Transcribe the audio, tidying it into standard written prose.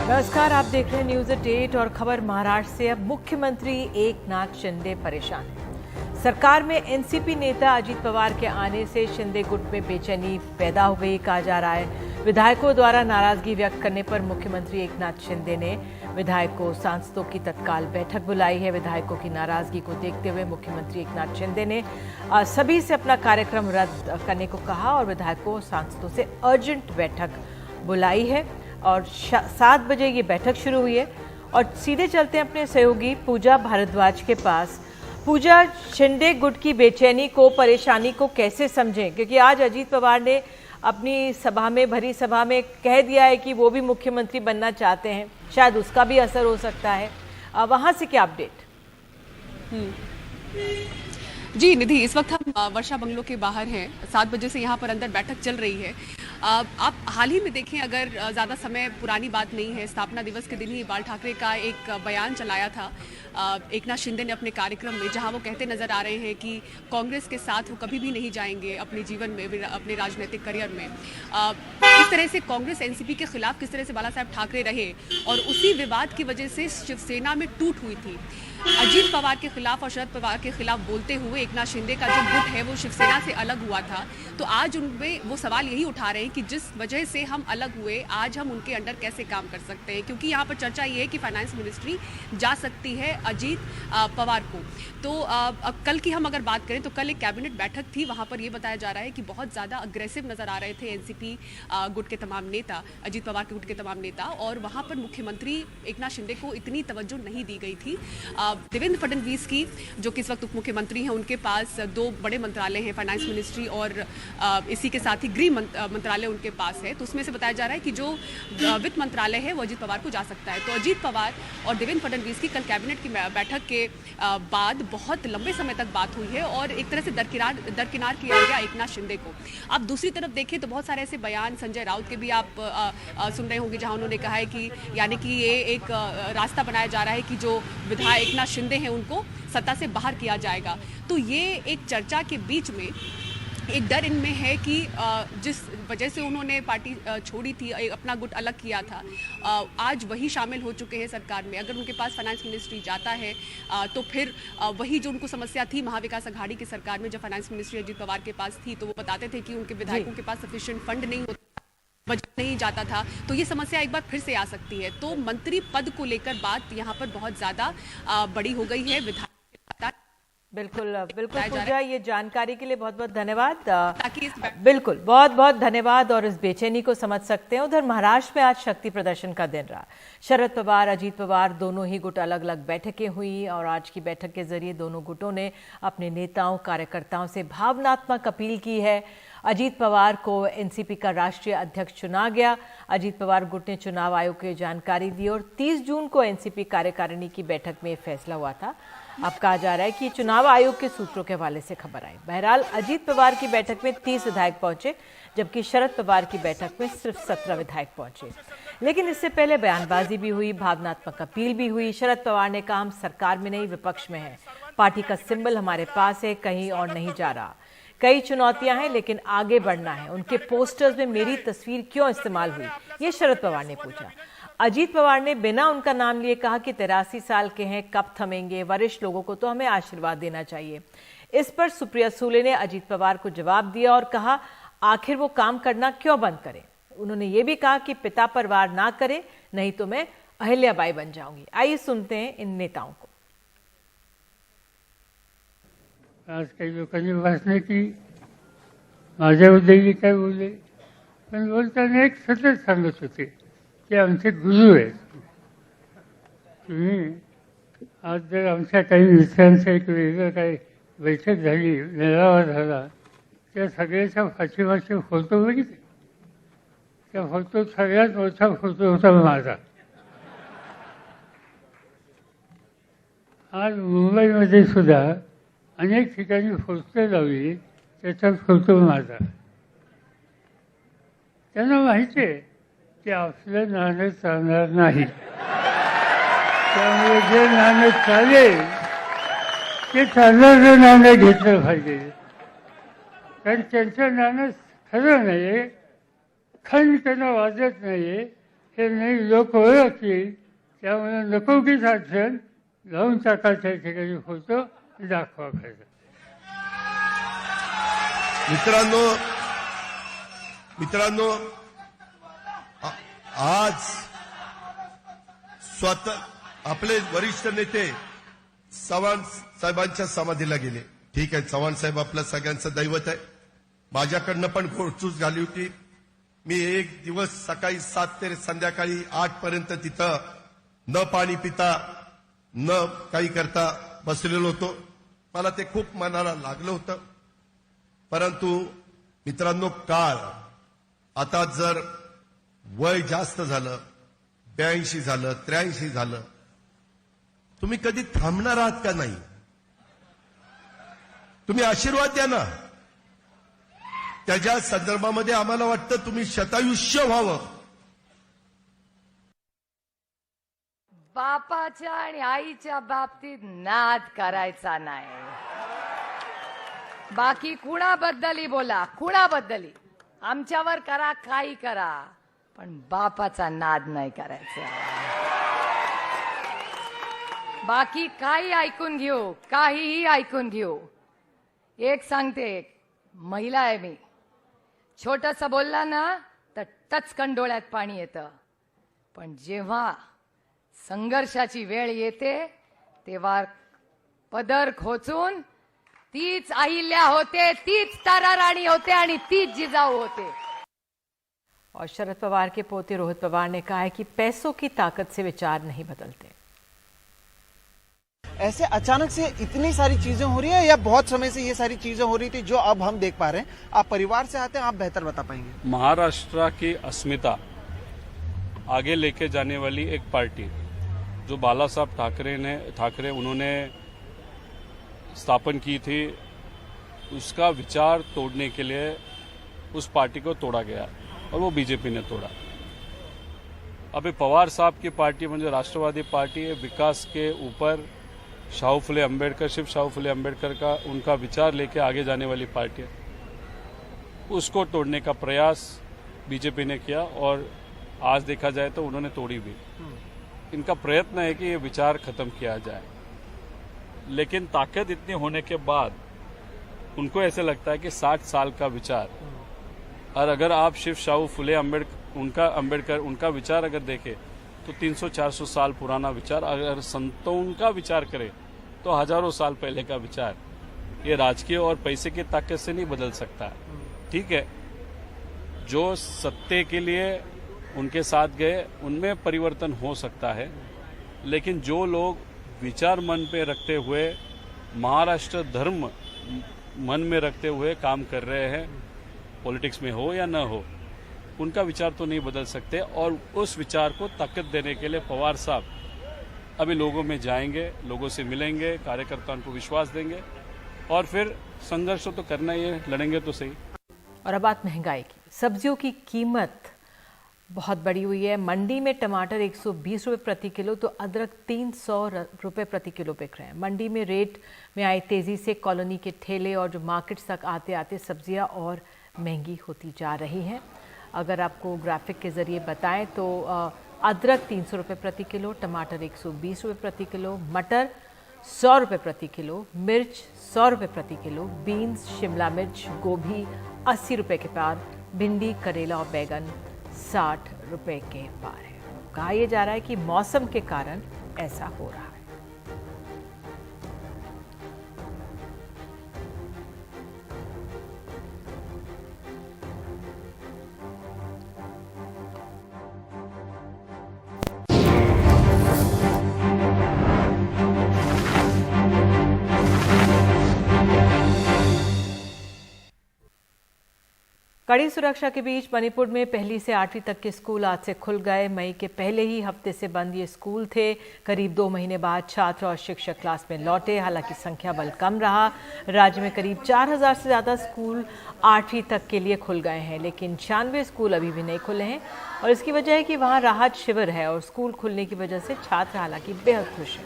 नमस्कार, आप देख रहे हैं न्यूज एट और खबर महाराष्ट्र से। अब मुख्यमंत्री एकनाथ शिंदे परेशान हैं। सरकार में एनसीपी नेता अजीत पवार के आने से शिंदे गुट में बेचैनी पैदा हो गई कहा जा रहा है। विधायकों द्वारा नाराजगी व्यक्त करने पर मुख्यमंत्री एकनाथ शिंदे ने विधायकों सांसदों की तत्काल बैठक बुलाई है। विधायकों की नाराजगी को देखते हुए मुख्यमंत्री एकनाथ शिंदे ने सभी से अपना कार्यक्रम रद्द करने को कहा और विधायकों सांसदों से अर्जेंट बैठक बुलाई है और 7 बजे ये बैठक शुरू हुई है। और सीधे चलते हैं अपने सहयोगी पूजा भारद्वाज के पास। पूजा, शिंदे गुट की बेचैनी को, परेशानी को कैसे समझें, क्योंकि आज अजीत पवार ने अपनी सभा में, भरी सभा में कह दिया है कि वो भी मुख्यमंत्री बनना चाहते हैं, शायद उसका भी असर हो सकता है। वहां से क्या अपडेट? जी निधि, इस वक्त हम वर्षा बंगलो के बाहर हैं। 7 बजे से यहाँ पर अंदर बैठक चल रही है। आप हाल ही में देखें, अगर ज़्यादा समय पुरानी बात नहीं है, स्थापना दिवस के दिन ही बाल ठाकरे का एक बयान चलाया था एकनाथ शिंदे ने अपने कार्यक्रम में, जहां वो कहते नजर आ रहे हैं कि कांग्रेस के साथ वो कभी भी नहीं जाएंगे अपने जीवन में, अपने राजनीतिक करियर में। इस तरह से कांग्रेस एनसीपी के खिलाफ किस तरह से बाला साहब ठाकरे रहे और उसी विवाद की वजह से शिवसेना में टूट हुई थी। अजीत पवार के खिलाफ और शरद पवार के खिलाफ बोलते हुए एकनाथ शिंदे का जो गुट है वो शिवसेना से अलग हुआ था। तो आज उनमें वो सवाल यही उठा रहे हैं कि जिस वजह से हम अलग हुए, आज हम उनके अंडर कैसे काम कर सकते हैं, क्योंकि यहाँ पर चर्चा ये है कि फाइनेंस मिनिस्ट्री जा सकती है अजीत पवार को। तो कल की हम अगर बात करें तो कल एक कैबिनेट बैठक थी, वहाँ पर ये बताया जा रहा है कि बहुत ज़्यादा अग्रेसिव नजर आ रहे थे एनसीपी गुट के तमाम नेता, अजीत पवार के गुट के तमाम नेता, और वहाँ पर मुख्यमंत्री एकनाथ शिंदे को इतनी तवज्जो नहीं दी गई थी। देवेंद्र फडणवीस की, जो कि इस वक्त उप मुख्यमंत्री हैं, उनके पास 2 बड़े मंत्रालय हैं, फाइनेंस मिनिस्ट्री और इसी के साथ ही गृह मंत्रालय उनके पास है। तो उसमें से बताया जा रहा है कि जो वित्त मंत्रालय है वो अजीत पवार को जा सकता है। तो अजीत पवार और देवेंद्र फडणवीस की कल कैबिनेट की बैठक के बाद बहुत लंबे समय तक बात हुई है और एक तरह से दरकिनार किया गया एकनाथ शिंदे को। आप दूसरी तरफ देखें तो बहुत सारे ऐसे बयान संजय राउत के भी आप सुन रहे होंगे, जहां उन्होंने कहा है कि यानी कि ये एक रास्ता बनाया जा रहा है कि जो विधायक एकनाथ शिंदे हैं उनको सत्ता से बाहर किया जाएगा। तो ये एक चर्चा के बीच में एक डर इनमें है कि जिस वजह से उन्होंने पार्टी छोड़ी थी, अपना गुट अलग किया था, आज वही शामिल हो चुके हैं सरकार में। अगर उनके पास फाइनेंस मिनिस्ट्री जाता है तो फिर वही जो उनको समस्या थी महाविकास अघाड़ी की सरकार में, जब फाइनेंस मिनिस्ट्री अजीत पवार के पास थी, तो वो बताते थे कि उनके विधायकों के पास सफिशिएंट फंड नहीं होता, बजट नहीं जाता था। तो ये समस्या एक बार फिर से आ सकती है। तो मंत्री पद को लेकर बात यहाँ पर बहुत ज्यादा बड़ी हो गई है। विधायक बिल्कुल पूजा, ये जानकारी के लिए बहुत बहुत धन्यवाद। बिल्कुल, बहुत बहुत धन्यवाद। और इस बेचैनी को समझ सकते हैं। उधर महाराष्ट्र में आज शक्ति प्रदर्शन का दिन रहा। शरद पवार, अजीत पवार दोनों ही गुट अलग अलग बैठकें हुई और आज की बैठक के जरिए दोनों गुटों ने अपने नेताओं, कार्यकर्ताओं से भावनात्मक अपील की है। अजीत पवार को एनसीपी का राष्ट्रीय अध्यक्ष चुना गया। अजीत पवार गुट ने चुनाव आयोग को जानकारी दी और 30 जून को एनसीपी कार्यकारिणी की बैठक में फैसला हुआ था। अब कहा जा रहा है कि चुनाव आयोग के सूत्रों के हवाले से खबर आई। बहरहाल अजीत पवार की बैठक में 30 विधायक पहुंचे, जबकि शरद पवार की बैठक में सिर्फ 17 विधायक पहुंचे। लेकिन इससे पहले बयानबाजी भी हुई, भावनात्मक अपील भी हुई। शरद पवार ने कहा, हम सरकार में नहीं विपक्ष में हैं, पार्टी का सिंबल हमारे पास है, कहीं और नहीं जा रहा। कई चुनौतियां हैं लेकिन आगे बढ़ना है। उनके पोस्टर्स में मेरी तस्वीर क्यों इस्तेमाल हुई, ये शरद पवार ने पूछा। अजीत पवार ने बिना उनका नाम लिए कहा कि 83 साल के हैं, कब थमेंगे, वरिष्ठ लोगों को तो हमें आशीर्वाद देना चाहिए। इस पर सुप्रिया सुले ने अजीत पवार को जवाब दिया और कहा, आखिर वो काम करना क्यों बंद करें। उन्होंने ये भी कहा कि पिता पर वार ना करें, नहीं तो मैं अहिल्याबाई बन जाऊंगी। आइए सुनते हैं इन नेताओं को। आज काही लोकांनी भाषणे की माझ्याबद्दल काय बोलले, पण बोलताना एक सतत सांगत होते की आमचे गुरु आहेत तुम्ही। आज जर आमच्या काही मित्रांचं एक वेगळं काही बैठक झाली, मेळावा झाला, त्या सगळ्याच्या पाठीमागचे फोटो बघितले, त्या फोटो सगळ्यात मोठा फोटो होता माझा। आज मुंबईमध्ये सुद्धा अनेक ठिकाणी पोस्टर लावली, त्याचा फोटो माझा। त्यांना माहिती आहे की आपलं नाणं चालणार नाही, त्यामुळे जे नाणं चालेल ते चालणारं नाणं घेतलं पाहिजे, कारण त्यांचं नाणं खरं नाही आहे, खंड त्यांना वाजत नाही आहे, ते नाही लोक ओळखतील त्यामुळे नको की साक्षण लावून टाकायच्या ठिकाणी फोटो दाखवा खरं. मित्रांनो आज स्वतः आपले वरिष्ठ नेते चव्हाण साहेबांच्या समाधीला गेले. ठीक आहे, चव्हाण साहेब आपल्या सगळ्यांचं दैवत आहे. माझ्याकडनं पण घोडचूस झाली होती. मी एक दिवस सकाळी 7 ते संध्याकाळी 8 पर्यंत तिथं न पाणी पिता न काही करता बसलेलो होतो. मला ते खूप मनाला लागलं होतं. परंतु मित्रांनो, काळ आता जर वय जास्त झालं, 82 झालं, 83 झालं, तुम्ही कधी थांबणार आहात का नाही? तुम्ही आशीर्वाद द्या ना. त्याच्या संदर्भामध्ये आम्हाला वाटतं तुम्ही शतायुष्य व्हावं. बापाच्या आणि आईच्या बाबतीत नाद करायचा नाही. बाकी कुणाबद्दलही बोला, कुणाबद्दलही आमच्यावर करा, काही करा, पण बापाचा नाद नाही करायचा. बाकी काही ऐकून घेऊ, काहीही ऐकून घेऊ. एक सांगते, महिला आहे मी, छोटस बोलला ना तर टचकन डोळ्यात पाणी येतं. पण जेव्हा संघर्षाची वेळ येते तेव्हा पदर खोचून तीच अहिल्या होते, तीच तारा राणी होते आणि तीच जिजाऊ होते. और शरद पवार के पोते रोहित पवार ने कहा है कि पैसों की ताकत से विचार नहीं बदलते. ऐसे अचानक से इतनी सारी चीजें हो रही है या बहुत समय से ये सारी चीजें हो रही थी जो अब हम देख पा रहे हैं? आप परिवार से आते हैं, आप बेहतर बता पाएंगे. महाराष्ट्र की अस्मिता आगे लेके जाने वाली एक पार्टी जो बाला साहब ठाकरे उन्होंने स्थापन की थी, उसका विचार तोड़ने के लिए उस पार्टी को तोड़ा गया और वो बीजेपी ने तोड़ा. अभी पवार साहब की पार्टी म्हणजे राष्ट्रवादी पार्टी है, विकास के ऊपर शाहू फुले अम्बेडकर, शिव शाहू फुले अम्बेडकर का उनका विचार लेके आगे जाने वाली पार्टी है. उसको तोड़ने का प्रयास बीजेपी ने किया और आज देखा जाए तो उन्होंने तोड़ी भी. इनका प्रयत्न है कि ये विचार खत्म किया जाए, लेकिन ताकत इतनी होने के बाद उनको ऐसे लगता है कि 60 साल का विचार, और अगर आप शिव शाहू फुले अम्बेडकर उनका विचार अगर देखें तो 300-400 साल पुराना विचार, अगर संतों का विचार करें तो हजारों साल पहले का विचार, ये राजकीय और पैसे की ताकत से नहीं बदल सकता. ठीक है, जो सत्ते के लिए उनके साथ गए उनमें परिवर्तन हो सकता है, लेकिन जो लोग विचार मन पे रखते हुए, महाराष्ट्र धर्म मन में रखते हुए काम कर रहे हैं, पॉलिटिक्स में हो या न हो, उनका विचार तो नहीं बदल सकते. और उस विचार को ताकत देने के लिए पवार साहब अभी लोगों में जाएंगे, लोगों से मिलेंगे, कार्यकर्ताओं को विश्वास देंगे और फिर संघर्ष तो करना ही है, लड़ेंगे तो सही. और अब बात महंगाई की. सब्जियों की कीमत बहुत बढ़ी हुई है. मंडी में टमाटर 120 रुपये प्रति किलो तो अदरक 300 रुपये प्रति किलो बिक रहे हैं. मंडी में रेट में आई तेजी से कॉलोनी के ठेले और जो मार्केट्स तक आते आते सब्जियां और महंगी होती जा रही हैं. अगर आपको ग्राफिक के जरिए बताएं तो अदरक 300 रुपये प्रति किलो, टमाटर 120 रुपये प्रति किलो, मटर 100 रुपये प्रति किलो, मिर्च 100 रुपये प्रति किलो, बीन्स, शिमला मिर्च, गोभी 80 रुपये के पार, भिंडी, करेला और बैगन 60 रुपये के पार है. कहा यह जा रहा है कि मौसम के कारण ऐसा हो रहा है. कड़ी सुरक्षा के बीच मणिपुर में 1ली से 8वीं तक के स्कूल आज से खुल गए. मई के पहले ही हफ्ते से बंद ये स्कूल थे. करीब 2 महीने बाद छात्र और शिक्षक क्लास में लौटे. हालांकि संख्या बल कम रहा. राज्य में करीब 4000 से ज़्यादा स्कूल 8वीं तक के लिए खुल गए हैं, लेकिन 96 स्कूल अभी भी नहीं खुले हैं. और इसकी वजह है कि वहाँ राहत शिविर है और स्कूल खुलने की वजह से छात्र हालांकि बेहद खुश हैं.